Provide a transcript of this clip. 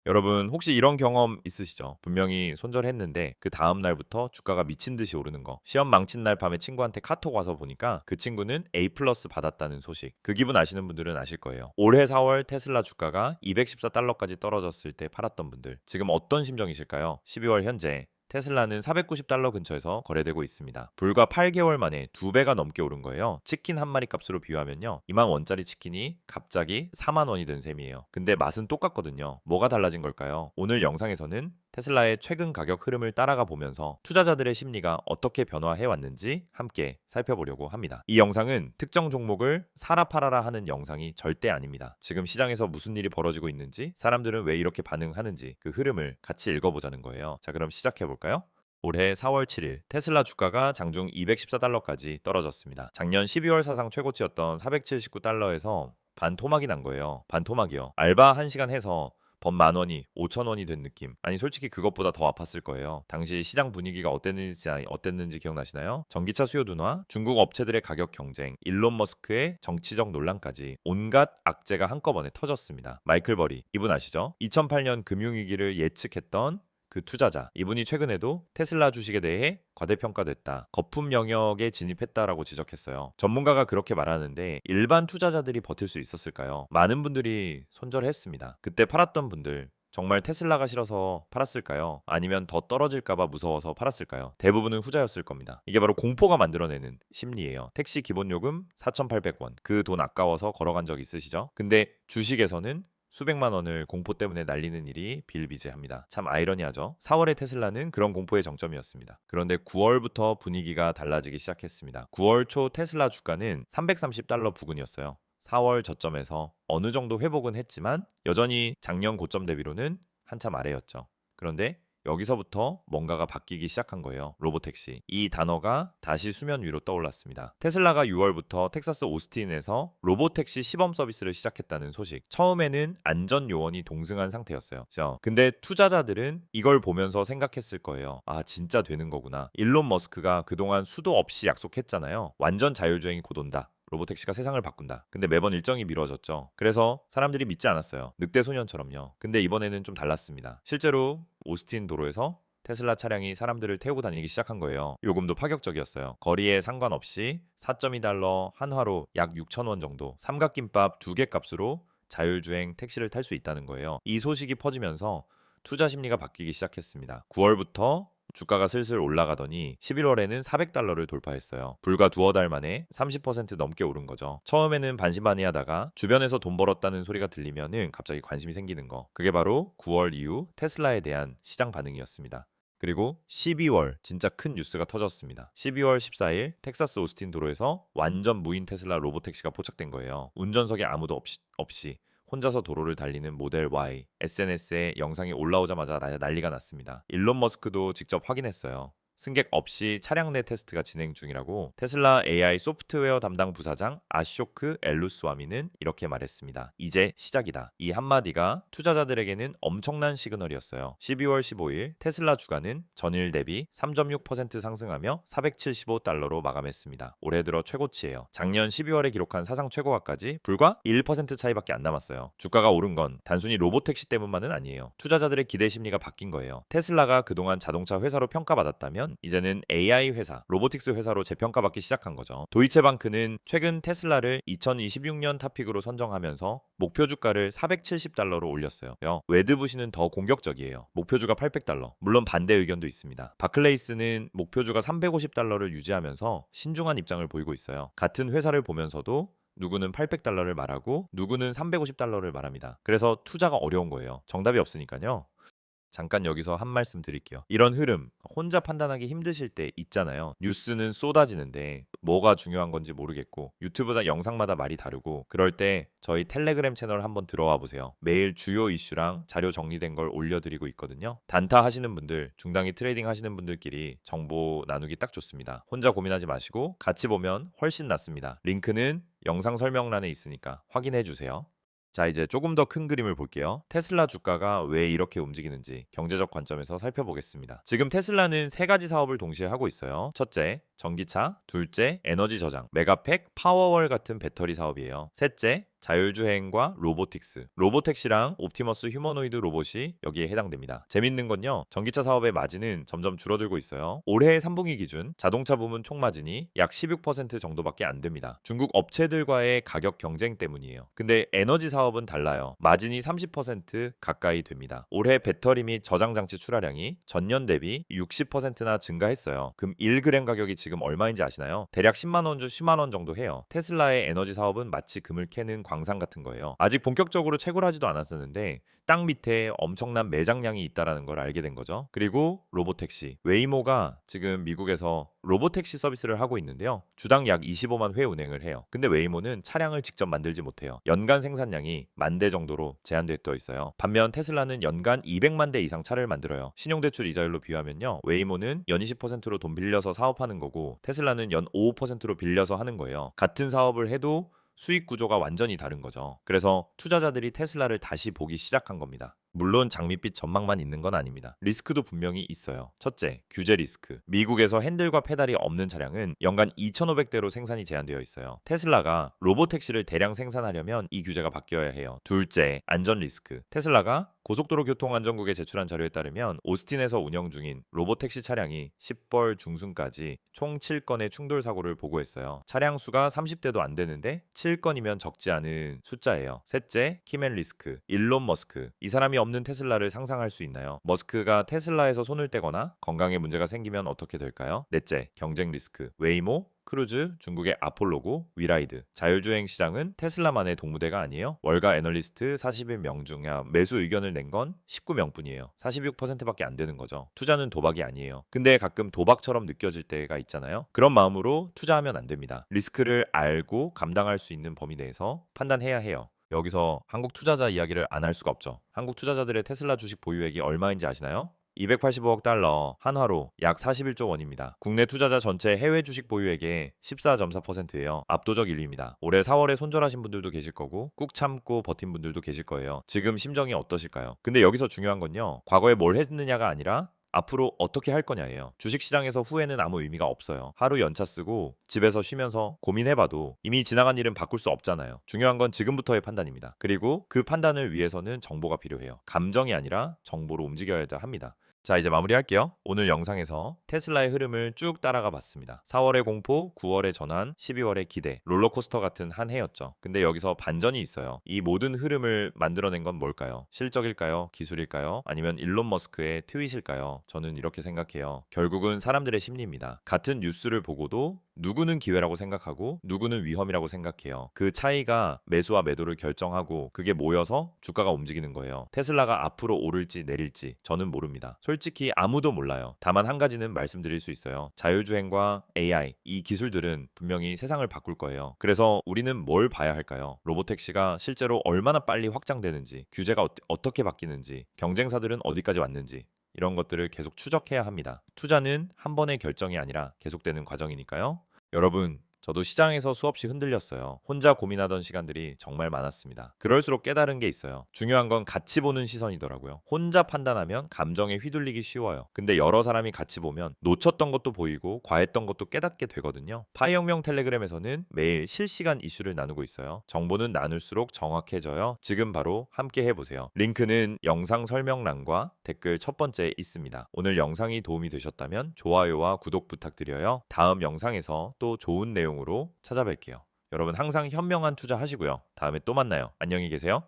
여러분 혹시 이런 경험 있으시죠? 분명히 손절했는데 그 다음 날부터 주가가 미친 듯이 오르는 거. 시험 망친 날 밤에 친구한테 카톡 와서 보니까 그 친구는 A 플러스 받았다는 소식. 그 기분 아시는 분들은 아실 거예요. 올해 4월 테슬라 주가가 214달러까지 떨어졌을 때 팔았던 분들. 지금 어떤 심정이실까요? 12월 현재 테슬라는 490달러 근처에서 거래되고 있습니다. 불과 8개월 만에 2배가 넘게 오른 거예요. 치킨 한 마리 값으로 비유하면요. 2만 원짜리 치킨이 갑자기 4만 원이 된 셈이에요. 근데 맛은 똑같거든요. 뭐가 달라진 걸까요? 오늘 영상에서는 테슬라의 최근 가격 흐름을 따라가 보면서 투자자들의 심리가 어떻게 변화해 왔는지 함께 살펴보려고 합니다. 이 영상은 특정 종목을 사라 팔아라 하는 영상이 절대 아닙니다. 지금 시장에서 무슨 일이 벌어지고 있는지, 사람들은 왜 이렇게 반응하는지 그 흐름을 같이 읽어보자는 거예요. 자, 그럼 시작해 볼까요? 올해 4월 7일 테슬라 주가가 장중 214달러까지 떨어졌습니다. 작년 12월 사상 최고치였던 479달러에서 반토막이 난 거예요. 반토막이요. 알바 1시간 해서 번 10,000원이 5,000원이 된 느낌. 아니 솔직히 그것보다 더 아팠을 거예요. 당시 시장 분위기가 어땠는지 기억나시나요? 전기차 수요 둔화, 중국 업체들의 가격 경쟁, 일론 머스크의 정치적 논란까지 온갖 악재가 한꺼번에 터졌습니다. 마이클 버리, 이분 아시죠? 2008년 금융위기를 예측했던 그 투자자, 이분이 최근에도 테슬라 주식에 대해 과대평가됐다, 거품 영역에 진입했다라고 지적했어요. 전문가가 그렇게 말하는데 일반 투자자들이 버틸 수 있었을까요? 많은 분들이 손절했습니다. 그때 팔았던 분들 정말 테슬라가 싫어서 팔았을까요? 아니면 더 떨어질까봐 무서워서 팔았을까요? 대부분은 후자였을 겁니다. 이게 바로 공포가 만들어내는 심리예요. 택시 기본요금 4,800원. 그 돈 아까워서 걸어간 적 있으시죠? 근데 주식에서는 수백만 원을 공포 때문에 날리는 일이 비일비재합니다. 참 아이러니하죠. 4월의 테슬라는 그런 공포의 정점이었습니다. 그런데 9월부터 분위기가 달라지기 시작했습니다. 9월 초 테슬라 주가는 330달러 부근이었어요. 4월 저점에서 어느 정도 회복은 했지만 여전히 작년 고점 대비로는 한참 아래였죠. 그런데 여기서부터 뭔가가 바뀌기 시작한 거예요. 로보택시. 이 단어가 다시 수면 위로 떠올랐습니다. 테슬라가 6월부터 텍사스 오스틴에서 로보택시 시범 서비스를 시작했다는 소식. 처음에는 안전 요원이 동승한 상태였어요. 그죠? 근데 투자자들은 이걸 보면서 생각했을 거예요. 아, 진짜 되는 거구나. 일론 머스크가 그동안 수도 없이 약속했잖아요. 완전 자율주행이 곧 온다. 로보택시가 세상을 바꾼다. 근데 매번 일정이 미뤄졌죠. 그래서 사람들이 믿지 않았어요. 늑대 소년처럼요. 근데 이번에는 좀 달랐습니다. 실제로 오스틴 도로에서 테슬라 차량이 사람들을 태우고 다니기 시작한 거예요. 요금도 파격적이었어요. 거리에 상관없이 4.2달러 한화로 약 6,000원 정도, 삼각김밥 2개 값으로 자율주행 택시를 탈 수 있다는 거예요. 이 소식이 퍼지면서 투자 심리가 바뀌기 시작했습니다. 9월부터 주가가 슬슬 올라가더니 11월에는 400달러를 돌파했어요. 불과 두어 달 만에 30% 넘게 오른 거죠. 처음에는 반신반의하다가 주변에서 돈 벌었다는 소리가 들리면은 갑자기 관심이 생기는 거. 그게 바로 9월 이후 테슬라에 대한 시장 반응이었습니다. 그리고 12월 진짜 큰 뉴스가 터졌습니다. 12월 14일 텍사스 오스틴 도로에서 완전 무인 테슬라 로보택시가 포착된 거예요. 운전석에 아무도 없이 혼자서 도로를 달리는 모델 Y. SNS에 영상이 올라오자마자 난리가 났습니다. 일론 머스크도 직접 확인했어요. 승객 없이 차량 내 테스트가 진행 중이라고. 테슬라 AI 소프트웨어 담당 부사장 아쇼크 엘루스와미는 이렇게 말했습니다. 이제 시작이다. 이 한마디가 투자자들에게는 엄청난 시그널이었어요. 12월 15일 테슬라 주가는 전일 대비 3.6% 상승하며 475달러로 마감했습니다. 올해 들어 최고치예요. 작년 12월에 기록한 사상 최고가까지 불과 1% 차이밖에 안 남았어요. 주가가 오른 건 단순히 로보택시 때문만은 아니에요. 투자자들의 기대 심리가 바뀐 거예요. 테슬라가 그동안 자동차 회사로 평가받았다면 이제는 AI 회사, 로보틱스 회사로 재평가받기 시작한 거죠. 도이체방크는 최근 테슬라를 2026년 탑픽으로 선정하면서 목표 주가를 470달러로 올렸어요. 웨드부시는 더 공격적이에요. 목표주가 800달러. 물론 반대 의견도 있습니다. 바클레이스는 목표주가 350달러를 유지하면서 신중한 입장을 보이고 있어요. 같은 회사를 보면서도 누구는 800달러를 말하고 누구는 350달러를 말합니다. 그래서 투자가 어려운 거예요. 정답이 없으니까요. 잠깐 여기서 한 말씀 드릴게요. 이런 흐름 혼자 판단하기 힘드실 때 있잖아요. 뉴스는 쏟아지는데 뭐가 중요한 건지 모르겠고 유튜브나 영상마다 말이 다르고 그럴 때 저희 텔레그램 채널 한번 들어와 보세요. 매일 주요 이슈랑 자료 정리된 걸 올려드리고 있거든요. 단타 하시는 분들, 중단기 트레이딩 하시는 분들끼리 정보 나누기 딱 좋습니다. 혼자 고민하지 마시고 같이 보면 훨씬 낫습니다. 링크는 영상 설명란에 있으니까 확인해 주세요. 자, 이제 조금 더 큰 그림을 볼게요. 테슬라 주가가 왜 이렇게 움직이는지 경제적 관점에서 살펴보겠습니다. 지금 테슬라는 세 가지 사업을 동시에 하고 있어요. 첫째, 전기차. 둘째, 에너지 저장. 메가팩, 파워월 같은 배터리 사업이에요. 셋째, 자율주행과 로보틱스. 로보택시랑 옵티머스 휴머노이드 로봇이 여기에 해당됩니다. 재밌는 건요, 전기차 사업의 마진은 점점 줄어들고 있어요. 올해 3분기 기준 자동차 부문 총 마진이 약 16% 정도밖에 안 됩니다. 중국 업체들과의 가격 경쟁 때문이에요. 근데 에너지 사업은 달라요. 마진이 30% 가까이 됩니다. 올해 배터리 및 저장 장치 출하량이 전년 대비 60%나 증가했어요. 금 1g 가격이 지금 얼마인지 아시나요? 대략 10만 원 정도 해요. 테슬라의 에너지 사업은 마치 금을 캐는 광산 같은 거예요. 아직 본격적으로 채굴하지도 않았었는데 땅 밑에 엄청난 매장량이 있다라는 걸 알게 된 거죠. 그리고 로보택시. 웨이모가 지금 미국에서 로보택시 서비스를 하고 있는데요. 주당 약 25만 회 운행을 해요. 근데 웨이모는 차량을 직접 만들지 못해요. 연간 생산량이 10,000대 정도로 제한되어 있어요. 반면 테슬라는 연간 200만 대 이상 차를 만들어요. 신용대출 이자율로 비유하면요, 웨이모는 연 20%로 돈 빌려서 사업하는 거고 테슬라는 연 5% 빌려서 하는 거예요. 같은 사업을 해도 수익 구조가 완전히 다른 거죠. 그래서 투자자들이 테슬라를 다시 보기 시작한 겁니다. 물론 장밋빛 전망만 있는 건 아닙니다. 리스크도 분명히 있어요. 첫째, 규제 리스크. 미국에서 핸들과 페달이 없는 차량은 연간 2,500대로 생산이 제한되어 있어요. 테슬라가 로보택시를 대량 생산하려면 이 규제가 바뀌어야 해요. 둘째, 안전 리스크. 테슬라가 고속도로 교통안전국에 제출한 자료에 따르면 오스틴에서 운영 중인 로보택시 차량이 10벌 중순까지 총 7건의 충돌 사고를 보고했어요. 차량 수가 30대도 안 되는데 7건이면 적지 않은 숫자예요. 셋째, 키맨 리스크. 일론 머스크. 이 사람이 없는 테슬라를 상상할 수 있나요? 머스크가 테슬라에서 손을 떼거나 건강에 문제가 생기면 어떻게 될까요? 넷째, 경쟁 리스크. 웨이모, 크루즈, 중국의 아폴로고, 위라이드. 자율주행 시장은 테슬라만의 동무대가 아니에요. 월가 애널리스트 41명 중 매수 의견을 낸 건 19명뿐이에요. 46%밖에 안 되는 거죠. 투자는 도박이 아니에요. 근데 가끔 도박처럼 느껴질 때가 있잖아요. 그런 마음으로 투자하면 안 됩니다. 리스크를 알고 감당할 수 있는 범위 내에서 판단해야 해요. 여기서 한국 투자자 이야기를 안 할 수가 없죠. 한국 투자자들의 테슬라 주식 보유액이 얼마인지 아시나요? 285억 달러, 한화로 약 41조 원입니다. 국내 투자자 전체 해외 주식 보유액의 14.4%예요. 압도적 1위입니다. 올해 4월에 손절하신 분들도 계실 거고 꾹 참고 버틴 분들도 계실 거예요. 지금 심정이 어떠실까요? 근데 여기서 중요한 건요, 과거에 뭘 했느냐가 아니라 앞으로 어떻게 할 거냐예요. 주식시장에서 후회는 아무 의미가 없어요. 하루 연차 쓰고 집에서 쉬면서 고민해봐도 이미 지나간 일은 바꿀 수 없잖아요. 중요한 건 지금부터의 판단입니다. 그리고 그 판단을 위해서는 정보가 필요해요. 감정이 아니라 정보로 움직여야 합니다. 자, 이제 마무리할게요. 오늘 영상에서 테슬라의 흐름을 쭉 따라가 봤습니다. 4월의 공포, 9월의 전환, 12월의 기대, 롤러코스터 같은 한 해였죠. 근데 여기서 반전이 있어요. 이 모든 흐름을 만들어낸 건 뭘까요? 실적일까요? 기술일까요? 아니면 일론 머스크의 트윗일까요? 저는 이렇게 생각해요. 결국은 사람들의 심리입니다. 같은 뉴스를 보고도 누구는 기회라고 생각하고 누구는 위험이라고 생각해요. 그 차이가 매수와 매도를 결정하고 그게 모여서 주가가 움직이는 거예요. 테슬라가 앞으로 오를지 내릴지 저는 모릅니다. 솔직히 아무도 몰라요. 다만 한 가지는 말씀드릴 수 있어요. 자율주행과 AI, 이 기술들은 분명히 세상을 바꿀 거예요. 그래서 우리는 뭘 봐야 할까요? 로보택시가 실제로 얼마나 빨리 확장되는지, 규제가 어떻게 바뀌는지, 경쟁사들은 어디까지 왔는지, 이런 것들을 계속 추적해야 합니다. 투자는 한 번의 결정이 아니라 계속되는 과정이니까요. 여러분, 저도 시장에서 수없이 흔들렸어요. 혼자 고민하던 시간들이 정말 많았습니다. 그럴수록 깨달은 게 있어요. 중요한 건 같이 보는 시선이더라고요. 혼자 판단하면 감정에 휘둘리기 쉬워요. 근데 여러 사람이 같이 보면 놓쳤던 것도 보이고 과했던 것도 깨닫게 되거든요. 파이혁명 텔레그램에서는 매일 실시간 이슈를 나누고 있어요. 정보는 나눌수록 정확해져요. 지금 바로 함께 해보세요. 링크는 영상 설명란과 댓글 첫 번째에 있습니다. 오늘 영상이 도움이 되셨다면 좋아요와 구독 부탁드려요. 다음 영상에서 또 좋은 내용으로 찾아뵐게요. 여러분 항상 현명한 투자 하시고요. 다음에 또 만나요. 안녕히 계세요.